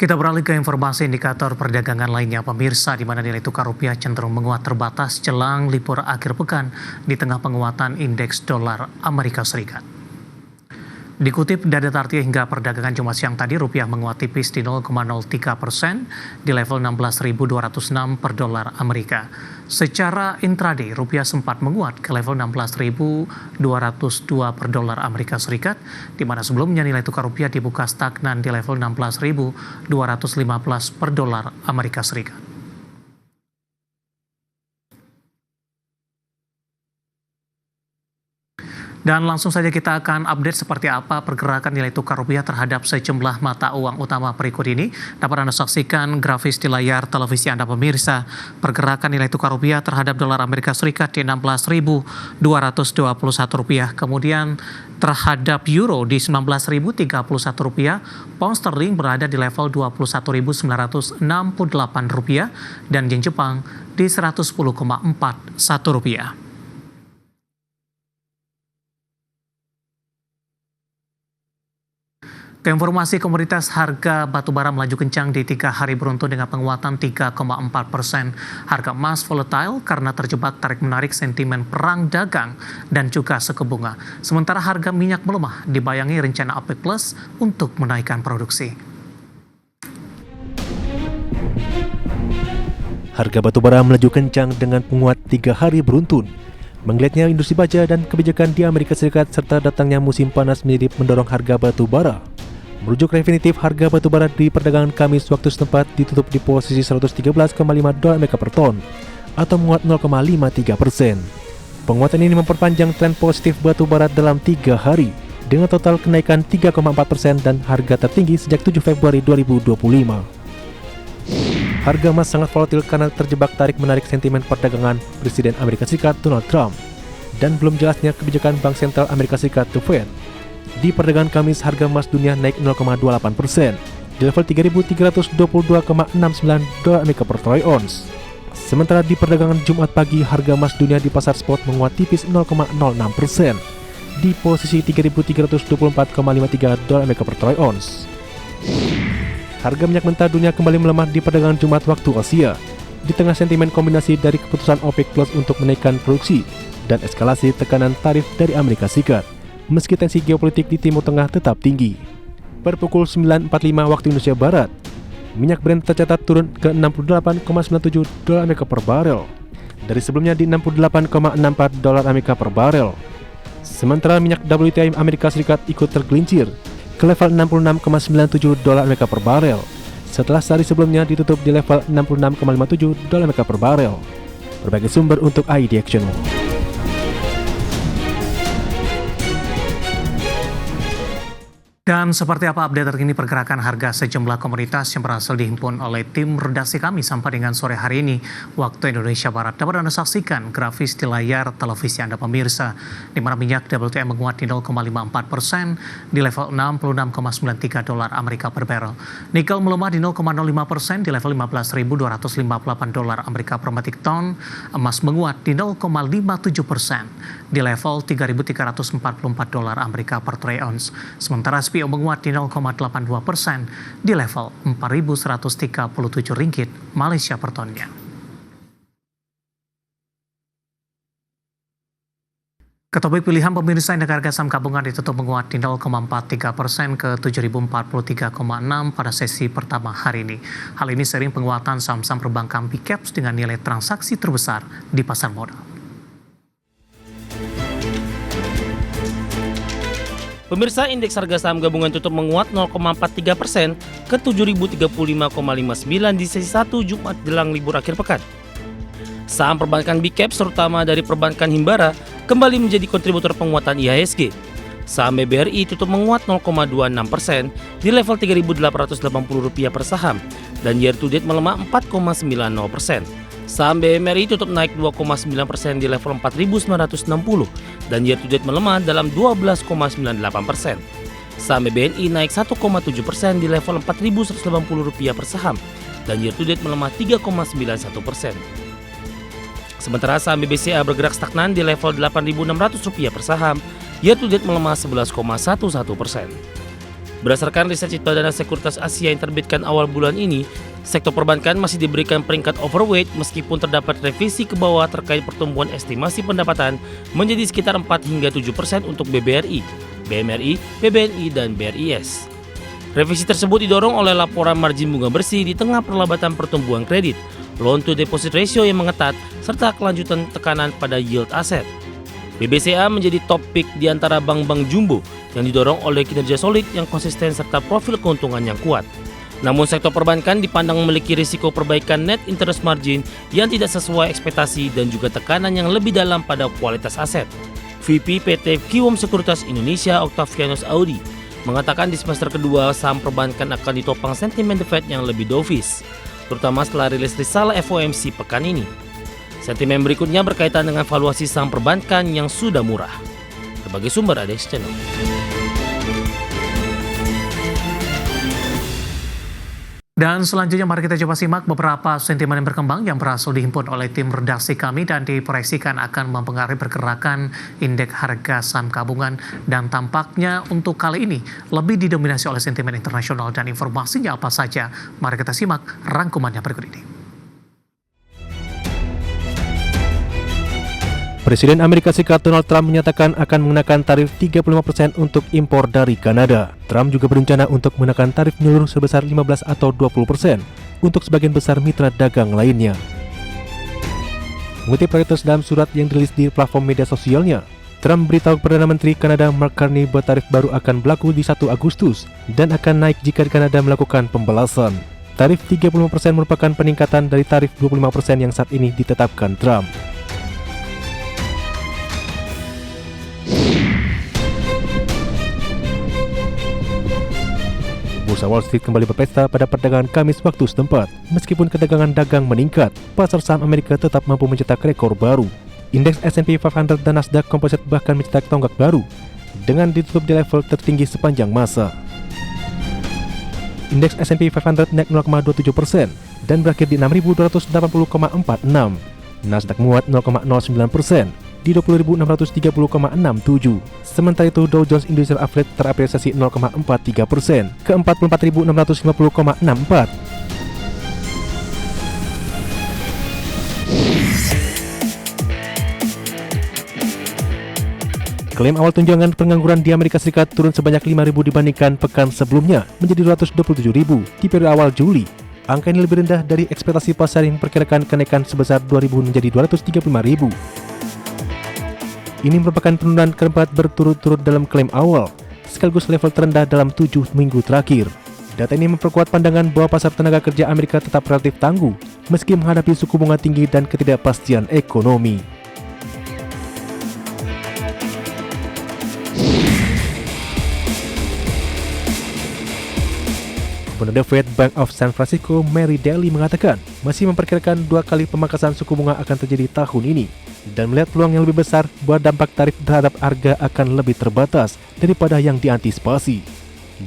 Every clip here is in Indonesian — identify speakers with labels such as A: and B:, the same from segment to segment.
A: Kita beralih ke informasi indikator perdagangan lainnya, pemirsa, di mana nilai tukar rupiah cenderung menguat terbatas jelang libur akhir pekan di tengah penguatan indeks dolar Amerika Serikat. Dikutip dari data hingga perdagangan Jumat siang tadi, rupiah menguat tipis di 0,03% di level 16.206 per dolar Amerika. Secara intraday, rupiah sempat menguat ke level 16.202 per dolar Amerika Serikat, di mana sebelumnya nilai tukar rupiah dibuka stagnan di level 16.215 per dolar Amerika Serikat. Dan langsung saja kita akan update seperti apa pergerakan nilai tukar rupiah terhadap sejumlah mata uang utama berikut ini. Dapat Anda saksikan grafis di layar televisi Anda pemirsa. Pergerakan nilai tukar rupiah terhadap dolar Amerika Serikat di 16.221 rupiah. Kemudian terhadap euro di 19.031 rupiah. Pound sterling berada di level 21.968 rupiah. Dan yen Jepang di 110,41 rupiah. Keinformasi komoditas, harga batubara melaju kencang di 3 hari beruntun dengan penguatan 3,4%. Harga emas volatile karena terjebak tarik-menarik sentimen perang dagang dan juga suku bunga. Sementara harga minyak melemah dibayangi rencana OPEC Plus untuk menaikkan produksi.
B: Harga batubara melaju kencang dengan penguat 3 hari beruntun. Menggeliatnya industri baja dan kebijakan di Amerika Serikat serta datangnya musim panas mirip mendorong harga batubara. Merujuk Refinitiv, harga batubara di perdagangan Kamis waktu setempat ditutup di posisi 113,5 dolar Amerika per ton atau menguat 0,53%. Penguatan ini memperpanjang tren positif batubara dalam 3 hari dengan total kenaikan 3,4% dan harga tertinggi sejak 7 Februari 2025. Harga emas sangat volatil karena terjebak tarik-menarik sentimen perdagangan Presiden Amerika Serikat Donald Trump dan belum jelasnya kebijakan Bank Sentral Amerika Serikat The Fed. Di perdagangan Kamis, harga emas dunia naik 0,28% di level 3.322,69 dolar Amerika per troy ounce. Sementara di perdagangan Jumat pagi, harga emas dunia di pasar spot menguat tipis 0,06% di posisi 3.324,53 dolar Amerika per troy ounce. Harga minyak mentah dunia kembali melemah di perdagangan Jumat waktu Asia di tengah sentimen kombinasi dari keputusan OPEC Plus untuk menaikkan produksi dan eskalasi tekanan tarif dari Amerika Serikat. Meski tensi geopolitik di Timur Tengah tetap tinggi. Per pukul 9.45 waktu Indonesia Barat, minyak Brent tercatat turun ke 68,97 dolar Amerika per barel dari sebelumnya di 68,64 dolar Amerika per barel. Sementara minyak WTI Amerika Serikat ikut tergelincir ke level 66,97 dolar Amerika per barel setelah sehari sebelumnya ditutup di level 66,57 dolar Amerika per barel. Berbagai sumber untuk ID Action.
A: Dan seperti apa update terkini pergerakan harga sejumlah komoditas yang berhasil dihimpun oleh tim redaksi kami sampai dengan sore hari ini waktu Indonesia Barat. Dapat Anda saksikan grafis di layar televisi Anda pemirsa, di mana minyak WTI menguat di 0,54% di level 66,93 dolar Amerika per barrel. Nikel melemah di 0,05% di level 15.258 dolar Amerika per metric ton. Emas menguat di 0,57% di level 3.344 dolar Amerika per troy ounce. Sementara SPO menguat di 0,82% di level 4.137 ringgit Malaysia per tonnya. Ketopik pilihan pemirsa, indeks harga saham gabungan ditutup menguat di 0,43% ke 7.043,6 pada sesi pertama hari ini. Hal ini seiring penguatan saham-saham perbankan Big Caps dengan nilai transaksi terbesar di pasar modal.
C: Pemirsa, indeks harga saham gabungan tutup menguat 0,43% ke 7.035,59 di sesi 1 Jumat jelang libur akhir pekan. Saham perbankan Big Caps terutama dari perbankan Himbara kembali menjadi kontributor penguatan IHSG. Saham BBRI tutup menguat 0,26% di level Rp3.880 per saham dan year to date melemah 4,90%. Saham BMRI tutup naik 2,9% di level 4.960 dan year to date melemah dalam 12,98%. Saham BBNI naik 1,7% di level Rp4.180 per saham dan year to date melemah 3,91%. Sementara saham BBCA bergerak stagnan di level Rp8.600 per saham, year to date melemah 11,11%. Berdasarkan riset Citadana Sekuritas Asia yang terbitkan awal bulan ini, sektor perbankan masih diberikan peringkat overweight meskipun terdapat revisi ke bawah terkait pertumbuhan estimasi pendapatan menjadi sekitar 4 hingga 7% untuk BBRI, BMRI, BBNI, dan BRIS. Revisi tersebut didorong oleh laporan margin bunga bersih di tengah perlambatan pertumbuhan kredit, loan to deposit ratio yang mengetat, serta kelanjutan tekanan pada yield aset. BBCA menjadi topik di antara bank-bank jumbo yang didorong oleh kinerja solid yang konsisten serta profil keuntungan yang kuat. Namun sektor perbankan dipandang memiliki risiko perbaikan net interest margin yang tidak sesuai ekspektasi dan juga tekanan yang lebih dalam pada kualitas aset. VP PT Kiwom Sekuritas Indonesia Octavianus Audi mengatakan di semester kedua saham perbankan akan ditopang sentimen The Fed yang lebih dovish, terutama setelah rilis risalah FOMC pekan ini. Sentimen berikutnya berkaitan dengan valuasi saham perbankan yang sudah murah. Berbagai sumber ada di channel.
A: Dan selanjutnya mari kita coba simak beberapa sentimen yang berkembang yang berhasil dihimpun oleh tim redaksi kami dan diproyeksikan akan mempengaruhi pergerakan indeks harga saham gabungan, dan tampaknya untuk kali ini lebih didominasi oleh sentimen internasional. Dan informasinya apa saja? Mari kita simak rangkumannya berikut ini.
B: Presiden Amerika Serikat Donald Trump menyatakan akan mengenakan tarif 35% untuk impor dari Kanada. Trump juga berencana untuk menekan tarif menyeluruh sebesar 15 atau 20% untuk sebagian besar mitra dagang lainnya. Mengutip Reuters dalam surat yang dirilis di platform media sosialnya, Trump beritahu Perdana Menteri Kanada Mark Carney bahwa tarif baru akan berlaku di 1 Agustus dan akan naik jika Kanada melakukan pembalasan. Tarif 35% merupakan peningkatan dari tarif 25% yang saat ini ditetapkan Trump. Bursa Wall Street kembali berpesta pada perdagangan Kamis waktu setempat. Meskipun kedagangan dagang meningkat, pasar saham Amerika tetap mampu mencetak rekor baru. Indeks S&P 500 dan Nasdaq Composite bahkan mencetak tonggak baru dengan ditutup di level tertinggi sepanjang masa. Indeks S&P 500 naik 0,27% dan berakhir di 6.280,46. Nasdaq menguat 0,09% di 20.630,67. Sementara itu Dow Jones Industrial Average terapresiasi 0,43% ke 44.650,64. Klaim awal tunjangan pengangguran di Amerika Serikat turun sebanyak 5.000 dibandingkan pekan sebelumnya menjadi 227.000 di periode awal Juli. Angka ini lebih rendah dari ekspektasi pasar yang memperkirakan kenaikan sebesar 2.000 menjadi 235.000. Ini merupakan penurunan keempat berturut-turut dalam klaim awal, sekaligus level terendah dalam 7 minggu terakhir. Data ini memperkuat pandangan bahwa pasar tenaga kerja Amerika tetap relatif tangguh, meski menghadapi suku bunga tinggi dan ketidakpastian ekonomi. Gubernur The Fed Bank of San Francisco Mary Daly mengatakan masih memperkirakan 2 kali pemangkasan suku bunga akan terjadi tahun ini dan melihat peluang yang lebih besar bahwa dampak tarif terhadap harga akan lebih terbatas daripada yang diantisipasi.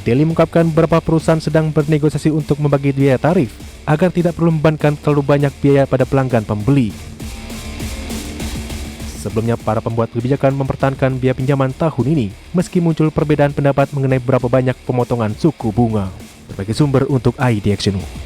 B: Daly mengungkapkan beberapa perusahaan sedang bernegosiasi untuk membagi biaya tarif agar tidak perlu membebankan terlalu banyak biaya pada pelanggan pembeli. Sebelumnya, para pembuat kebijakan mempertahankan biaya pinjaman tahun ini meski muncul perbedaan pendapat mengenai berapa banyak pemotongan suku bunga. Berbagai sumber untuk IDXNU.